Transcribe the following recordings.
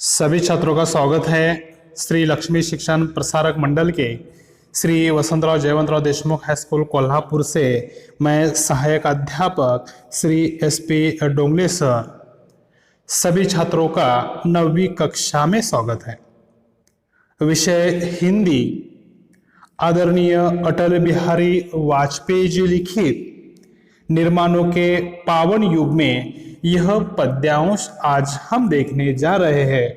सभी छात्रों का स्वागत है श्री लक्ष्मी शिक्षण प्रसारक मंडल के श्री वसंतराव जयवंतराव देशमुख हाई स्कूल कोल्हापुर से। मैं सहायक अध्यापक श्री SP डोंगले सर। सभी छात्रों का 9वीं कक्षा में स्वागत है। विषय हिंदी। आदरणीय अटल बिहारी वाजपेयी जी लिखित निर्माणों के पावन युग में यह पद्यांश आज हम देखने जा रहे हैं।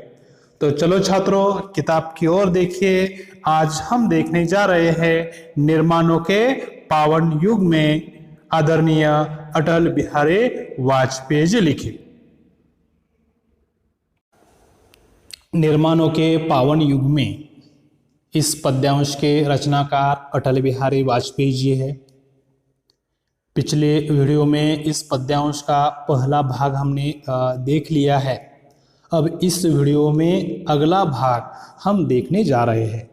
तो चलो छात्रों, किताब की ओर देखिए। आज हम देखने जा रहे हैं निर्माणों के पावन युग में आदरणीय अटल बिहारी वाजपेयी जी लिखित निर्माणों के पावन युग में। इस पद्यांश के रचनाकार अटल बिहारी वाजपेयी जी है। पिछले वीडियो में इस पद्यांश का पहला भाग हमने देख लिया है। अब इस वीडियो में अगला भाग हम देखने जा रहे हैं।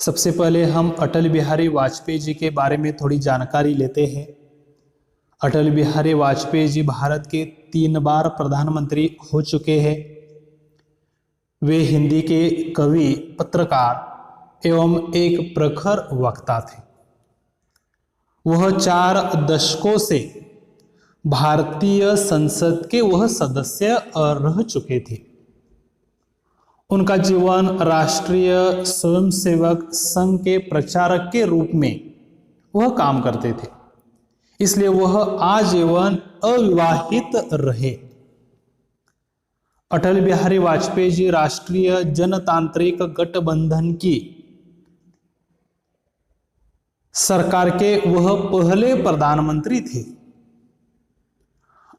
सबसे पहले हम अटल बिहारी वाजपेयी जी के बारे में थोड़ी जानकारी लेते हैं। अटल बिहारी वाजपेयी जी भारत के 3 बार प्रधानमंत्री हो चुके हैं। वे हिंदी के कवि, पत्रकार एवं एक प्रखर वक्ता थे। वह 4 दशकों से भारतीय संसद के वह सदस्य रह चुके थे। उनका जीवन राष्ट्रीय स्वयंसेवक संघ के प्रचारक के रूप में वह काम करते थे, इसलिए वह आजीवन अविवाहित रहे। अटल बिहारी वाजपेयी जी राष्ट्रीय जनतांत्रिक गठबंधन की सरकार के वह पहले प्रधानमंत्री थे।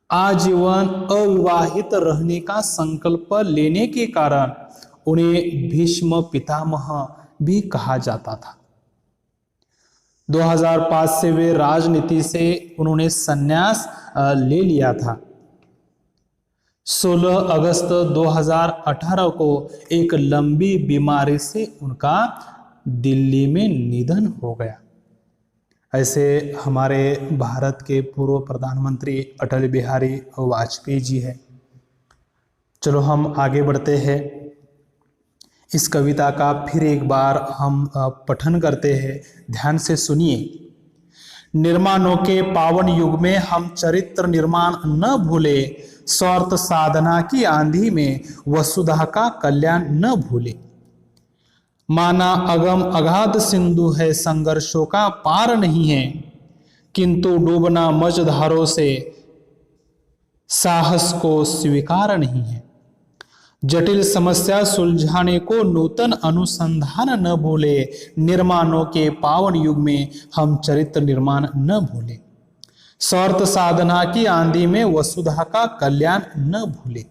आजीवन अविवाहित रहने का संकल्प लेने के कारण उन्हें भीष्म पितामह भी कहा जाता था। 2005 से वे राजनीति से उन्होंने संन्यास ले लिया था। 16 अगस्त 2018 को एक लंबी बीमारी से उनका दिल्ली में निधन हो गया। ऐसे हमारे भारत के पूर्व प्रधानमंत्री अटल बिहारी वाजपेयी जी हैं। चलो हम आगे बढ़ते हैं। इस कविता का फिर एक बार हम पठन करते हैं, ध्यान से सुनिए। निर्माणों के पावन युग में हम चरित्र निर्माण न भूले, स्वार्थ साधना की आंधी में वसुधा का कल्याण न भूले। माना अगम अगाध सिंधु है, संघर्षों का पार नहीं है, किंतु डूबना मझधारों से साहस को स्वीकार नहीं है। जटिल समस्या सुलझाने को नूतन अनुसंधान न भूले, निर्माणों के पावन युग में हम चरित्र निर्माण न भूले। स्वार्थ साधना की आंधी में वसुधा का कल्याण न भूले।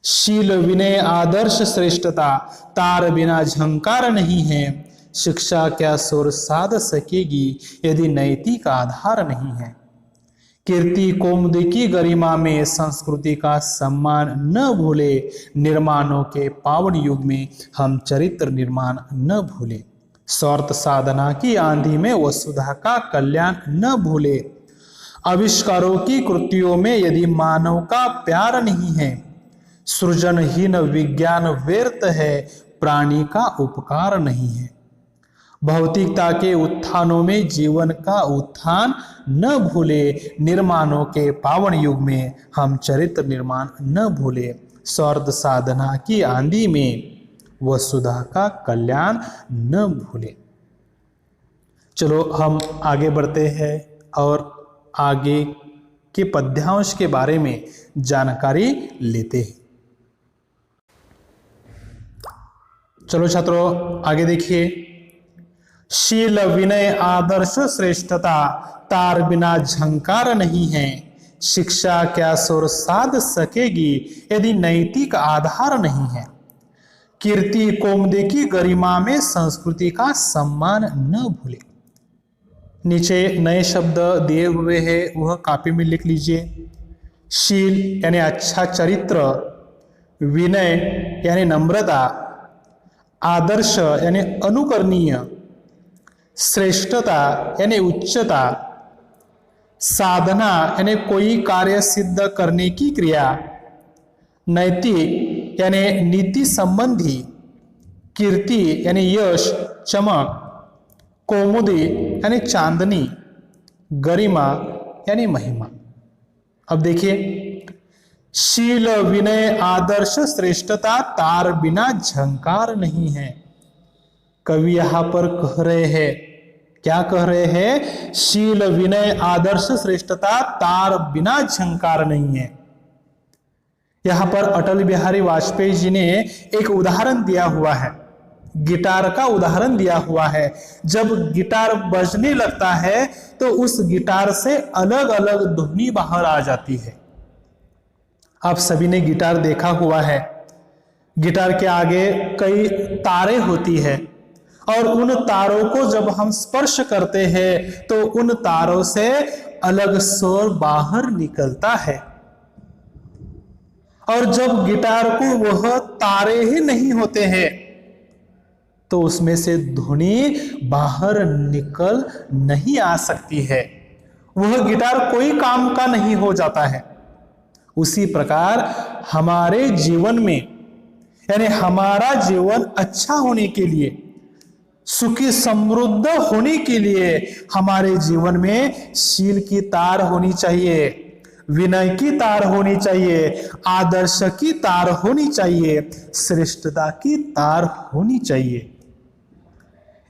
शील विनय आदर्श श्रेष्ठता तार बिना झंकार नहीं है। शिक्षा क्या सुर साध सकेगी यदि नैतिक आधार नहीं है। कीर्ति कौमुदी की गरिमा में संस्कृति का सम्मान न भूले, निर्माणों के पावन युग में हम चरित्र निर्माण न भूले। स्वार्थ साधना की आंधी में वसुधा का कल्याण न भूले। आविष्कारों की कृतियों में यदि मानव का प्यार नहीं है, सृजनहीन विज्ञान व्यर्थ है, प्राणी का उपकार नहीं है। भौतिकता के उत्थानों में जीवन का उत्थान न भूले, निर्माणों के पावन युग में हम चरित्र निर्माण न भूले। स्वार्थ साधना की आंधी में वसुधा का कल्याण न भूले। चलो हम आगे बढ़ते हैं और आगे के पद्यांश के बारे में जानकारी लेते हैं। चलो छात्रों आगे देखिए। शील विनय आदर्श श्रेष्ठता तार बिना झंकार नहीं है। शिक्षा क्या सुर साध सकेगी यदि नैतिक आधार नहीं है। कीर्ति कौमुदी की गरिमा में संस्कृति का सम्मान न भूले। नीचे नए शब्द दिए हुए हैं, वह कॉपी में लिख लीजिए। शील यानी अच्छा चरित्र, विनय यानी नम्रता, आदर्श यानी अनुकरणीय, श्रेष्ठता यानी उच्चता, साधना यानी कोई कार्य सिद्ध करने की क्रिया, नैतिक यानी नीति संबंधी, कीर्ति यानी यश, चमक, कौमुदी यानी चांदनी, गरिमा यानी महिमा। अब देखिए, शील विनय आदर्श श्रेष्ठता तार बिना झंकार नहीं है। कवि यहां पर कह रहे हैं, क्या कह रहे हैं? शील विनय आदर्श श्रेष्ठता तार बिना झंकार नहीं है। यहां पर अटल बिहारी वाजपेयी जी ने एक उदाहरण दिया हुआ है, गिटार का उदाहरण दिया हुआ है। जब गिटार बजने लगता है तो उस गिटार से अलग अलग ध्वनि बाहर आ जाती है। आप सभी ने गिटार देखा हुआ है। गिटार के आगे कई तारे होती है और उन तारों को जब हम स्पर्श करते हैं तो उन तारों से अलग स्वर बाहर निकलता है। और जब गिटार को वह तारे ही नहीं होते हैं तो उसमें से ध्वनि बाहर निकल नहीं आ सकती है, वह गिटार कोई काम का नहीं हो जाता है। उसी प्रकार हमारे जीवन में, यानी हमारा जीवन अच्छा होने के लिए, सुखी समृद्ध होने के लिए हमारे जीवन में शील की तार होनी चाहिए, विनय की तार होनी चाहिए, आदर्श की तार होनी चाहिए, श्रेष्ठता की तार होनी चाहिए।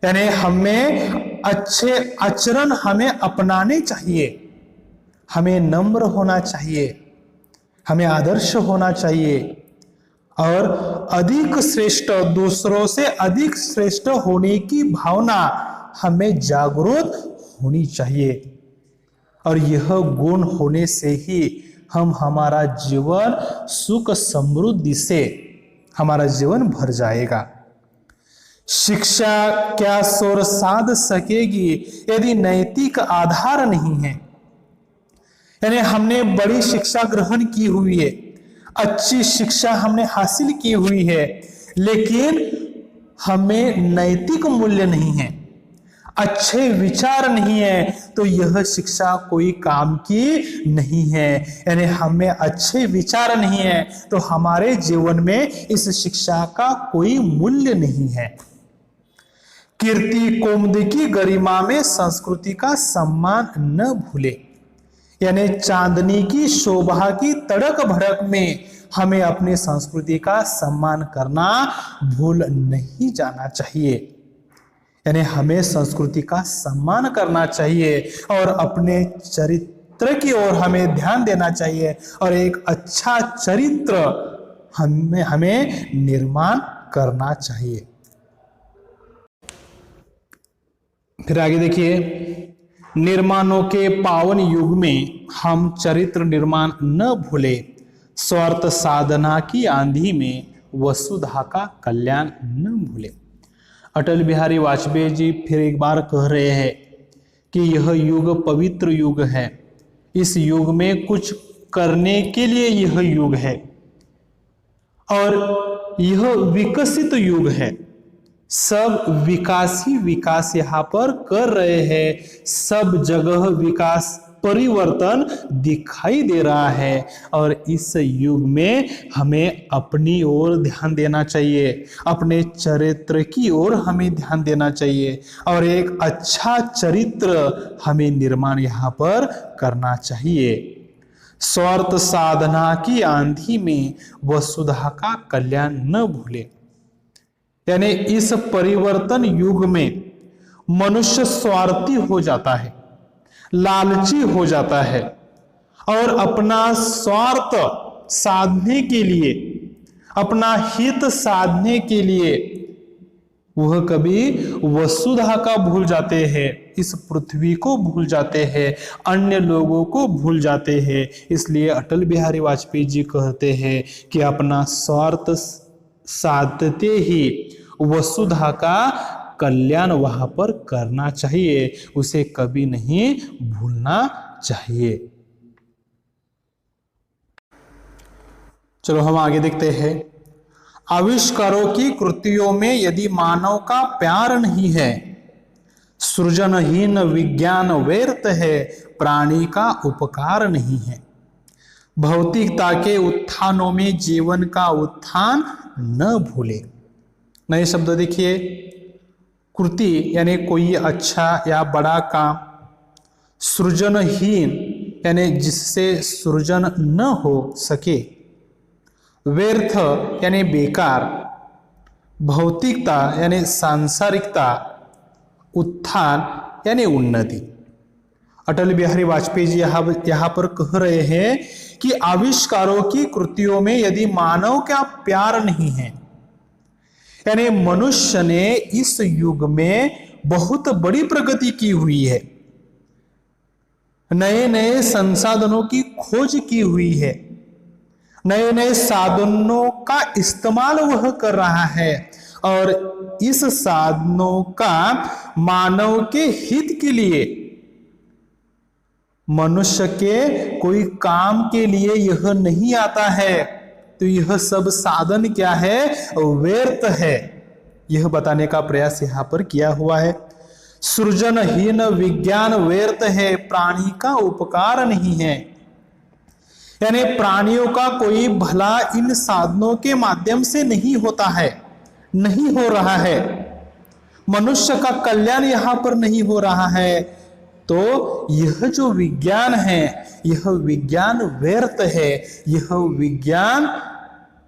यानी हमें अच्छे आचरण हमें अपनाने चाहिए, हमें नम्र होना चाहिए, हमें आदर्श होना चाहिए और अधिक श्रेष्ठ, दूसरों से अधिक श्रेष्ठ होने की भावना हमें जागरूक होनी चाहिए। और यह गुण होने से ही हम हमारा जीवन सुख समृद्धि से हमारा जीवन भर जाएगा। शिक्षा क्या शोर साध सकेगी यदि नैतिक आधार नहीं है। यानी हमने बड़ी शिक्षा ग्रहण की हुई है, अच्छी शिक्षा हमने हासिल की हुई है, लेकिन हमें नैतिक मूल्य नहीं है, अच्छे विचार नहीं है, तो यह शिक्षा कोई काम की नहीं है। यानी हमें अच्छे विचार नहीं है तो हमारे जीवन में इस शिक्षा का कोई मूल्य नहीं है। कीर्ति कौमुदी की गरिमा में संस्कृति का सम्मान न भूले। यानी चांदनी की शोभा की तड़क भड़क में हमें अपनी संस्कृति का सम्मान करना भूल नहीं जाना चाहिए। यानी हमें संस्कृति का सम्मान करना चाहिए और अपने चरित्र की ओर हमें ध्यान देना चाहिए और एक अच्छा चरित्र हमें निर्माण करना चाहिए। फिर आगे देखिए, निर्माणों के पावन युग में हम चरित्र निर्माण न भूले, स्वार्थ साधना की आंधी में वसुधा का कल्याण न भूले। अटल बिहारी वाजपेयी जी फिर एक बार कह रहे हैं कि यह युग पवित्र युग है, इस युग में कुछ करने के लिए यह युग है और यह विकसित युग है। सब विकास ही विकास यहाँ पर कर रहे हैं, सब जगह विकास परिवर्तन दिखाई दे रहा है और इस युग में हमें अपनी ओर ध्यान देना चाहिए, अपने चरित्र की ओर हमें ध्यान देना चाहिए और एक अच्छा चरित्र हमें निर्माण यहाँ पर करना चाहिए। स्वार्थ साधना की आंधी में वसुधा का कल्याण न भूले। यानी इस परिवर्तन युग में मनुष्य स्वार्थी हो जाता है, लालची हो जाता है और अपना स्वार्थ साधने के लिए, अपना हित साधने के लिए वह कभी वसुधा का भूल जाते हैं, इस पृथ्वी को भूल जाते हैं, अन्य लोगों को भूल जाते हैं। इसलिए अटल बिहारी वाजपेयी जी कहते हैं कि अपना स्वार्थ साधते ही वसुधा का कल्याण वहां पर करना चाहिए, उसे कभी नहीं भूलना चाहिए। चलो हम आगे देखते हैं। आविष्कारों की कृतियों में यदि मानव का प्यार नहीं है, सृजनहीन विज्ञान व्यर्थ है, प्राणी का उपकार नहीं है। भौतिकता के उत्थानों में जीवन का उत्थान न भूले। नए शब्द देखिए, कृति यानी कोई अच्छा या बड़ा काम, सृजनहीन यानी जिससे सृजन न हो सके, व्यर्थ यानी बेकार, भौतिकता यानी सांसारिकता, उत्थान यानी उन्नति। अटल बिहारी वाजपेयी जी यहाँ पर कह रहे हैं कि आविष्कारों की कृतियों में यदि मानव का प्यार नहीं है, यानी मनुष्य ने इस युग में बहुत बड़ी प्रगति की हुई है, नए नए संसाधनों की खोज की हुई है, नए नए साधनों का इस्तेमाल वह कर रहा है और इस साधनों का मानव के हित के लिए, मनुष्य के कोई काम के लिए यह नहीं आता है, तो यह सब साधन क्या है, व्यर्थ है, यह बताने का प्रयास यहां पर किया हुआ है। सृजनहीन विज्ञान व्यर्थ है, प्राणी का उपकार नहीं है, यानी प्राणियों का कोई भला इन साधनों के माध्यम से नहीं होता है, नहीं हो रहा है, मनुष्य का कल्याण यहां पर नहीं हो रहा है, तो यह जो विज्ञान है यह विज्ञान व्यर्थ है, यह विज्ञान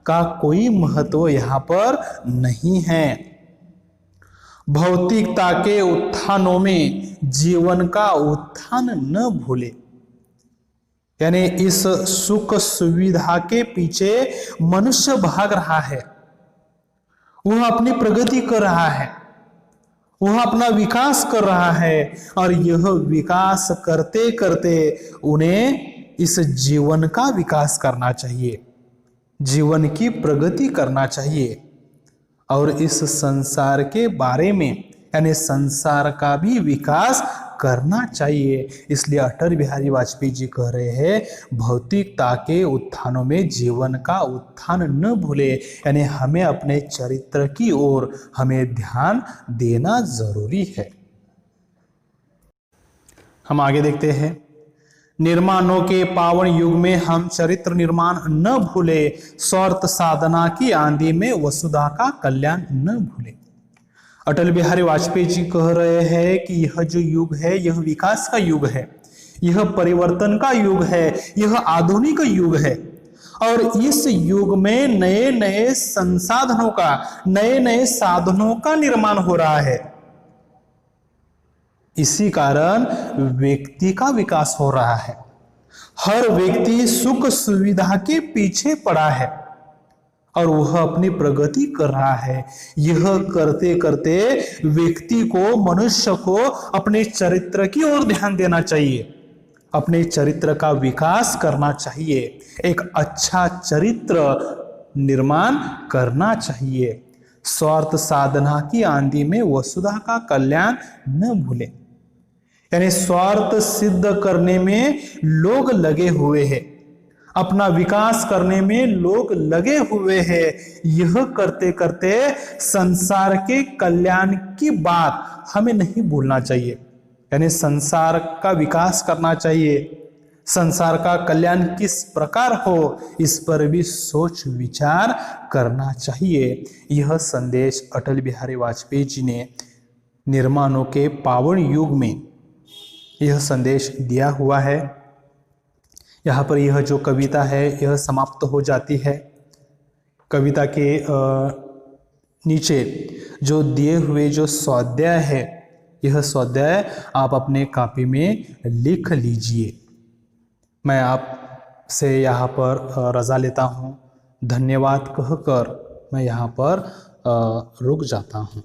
का कोई महत्व यहां पर नहीं है। भौतिकता के उत्थानों में जीवन का उत्थान न भूले, यानी इस सुख सुविधा के पीछे मनुष्य भाग रहा है, वह अपनी प्रगति कर रहा है, वह अपना विकास कर रहा है और यह विकास करते करते उन्हें इस जीवन का विकास करना चाहिए, जीवन की प्रगति करना चाहिए और इस संसार के बारे में यानी संसार का भी विकास करना चाहिए। इसलिए अटल बिहारी वाजपेयी जी कह रहे हैं भौतिकता के उत्थानों में जीवन का उत्थान न भूले, यानी हमें अपने चरित्र की ओर हमें ध्यान देना जरूरी है। हम आगे देखते हैं, निर्माणों के पावन युग में हम चरित्र निर्माण न भूले, स्वार्थ साधना की आंधी में वसुधा का कल्याण न भूले। अटल बिहारी वाजपेयी जी कह रहे हैं कि यह जो युग है यह विकास का युग है, यह परिवर्तन का युग है, यह आधुनिक युग है और इस युग में नए नए संसाधनों का, नए नए साधनों का निर्माण हो रहा है। इसी कारण व्यक्ति का विकास हो रहा है, हर व्यक्ति सुख सुविधा के पीछे पड़ा है और वह अपनी प्रगति कर रहा है। यह करते करते व्यक्ति को, मनुष्य को अपने चरित्र की ओर ध्यान देना चाहिए, अपने चरित्र का विकास करना चाहिए, एक अच्छा चरित्र निर्माण करना चाहिए। स्वार्थ साधना की आंधी में वसुधा का कल्याण न भूले, यानी स्वार्थ सिद्ध करने में लोग लगे हुए हैं, अपना विकास करने में लोग लगे हुए हैं। यह करते करते संसार के कल्याण की बात हमें नहीं भूलना चाहिए, यानी संसार का विकास करना चाहिए, संसार का कल्याण किस प्रकार हो इस पर भी सोच विचार करना चाहिए। यह संदेश अटल बिहारी वाजपेयी जी ने निर्माणों के पावन युग में यह संदेश दिया हुआ है। यहाँ पर यह जो कविता है यह समाप्त हो जाती है। कविता के नीचे जो दिए हुए जो स्वाध्याय है, यह स्वाध्याय आप अपने कॉपी में लिख लीजिए। मैं आपसे यहाँ पर रजा लेता हूँ। धन्यवाद कहकर मैं यहाँ पर रुक जाता हूँ।